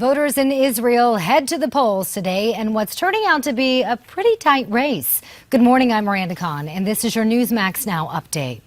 Voters in Israel head to the polls today in what's turning out to be a pretty tight race. Good morning, I'm Miranda Khan, and this is your Newsmax Now update.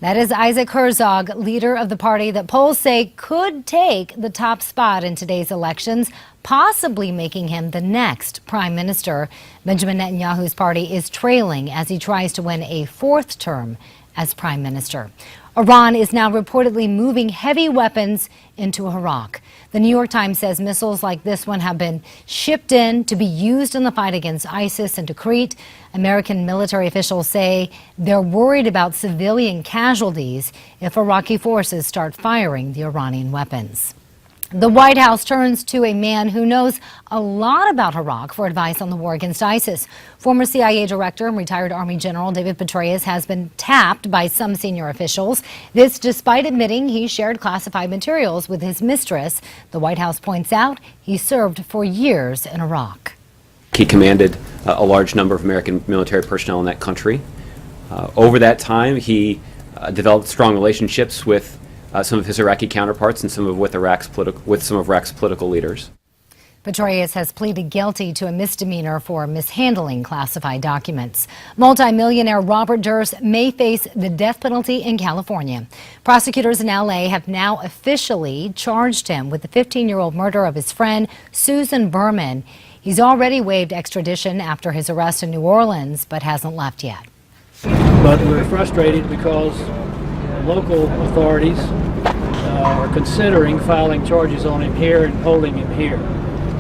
That is Isaac Herzog, leader of the party that polls say could take the top spot in today's elections, possibly making him the next prime minister. Benjamin Netanyahu's party is trailing as he tries to win a fourth term as prime minister. Iran is now reportedly moving heavy weapons into Iraq. The New York Times says missiles like this one have been shipped in to be used in the fight against ISIS and Tikrit. American military officials say they're worried about civilian casualties if Iraqi forces start firing the Iranian weapons. The White House turns to a man who knows a lot about Iraq for advice on the war against ISIS. Former CIA director and retired Army General David Petraeus has been tapped by some senior officials. This despite admitting he shared classified materials with his mistress. The White House points out he served for years in Iraq. He commanded a large number of American military personnel in that country. Over that time, he developed strong relationships with some of his Iraqi counterparts and some of Iraq's political leaders. Petraeus has pleaded guilty to a misdemeanor for mishandling classified documents. Multimillionaire Robert Durst may face the death penalty in California. Prosecutors in LA have now officially charged him with the 15-year-old murder of his friend Susan Berman. He's already waived extradition after his arrest in New Orleans, but hasn't left yet. But we're frustrated because local authorities are considering filing charges on him here and holding him here.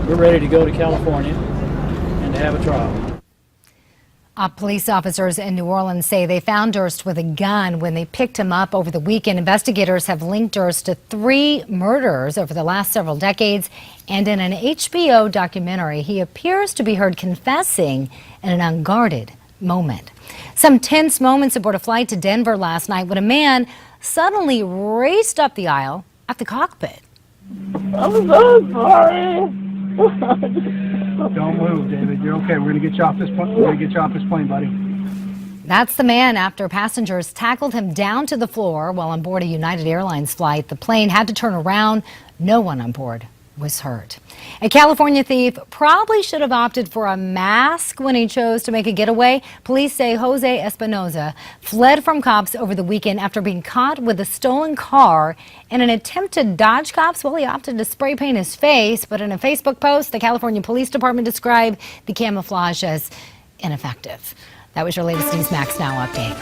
We're ready to go to California and to have a trial. Police officers in New Orleans say they found Durst with a gun when they picked him up over the weekend. Investigators have linked Durst to 3 murders over the last several decades, and in an HBO documentary, he appears to be heard confessing in an unguarded moment. Some tense moments aboard a flight to Denver last night when a man suddenly raced up the aisle at the cockpit. I'm so sorry. Don't move, David. You're okay. We're going to get you off this plane. We're going to get you off this plane, buddy. That's the man after passengers tackled him down to the floor while on board a United Airlines flight. The plane had to turn around. No one on board was hurt. A California thief probably should have opted for a mask when he chose to make a getaway. Police say Jose Espinoza fled from cops over the weekend after being caught with a stolen car. In an attempt to dodge cops, well, he opted to spray paint his face, but in a Facebook post, the California Police Department described the camouflage as ineffective. That was your latest Newsmax Now update.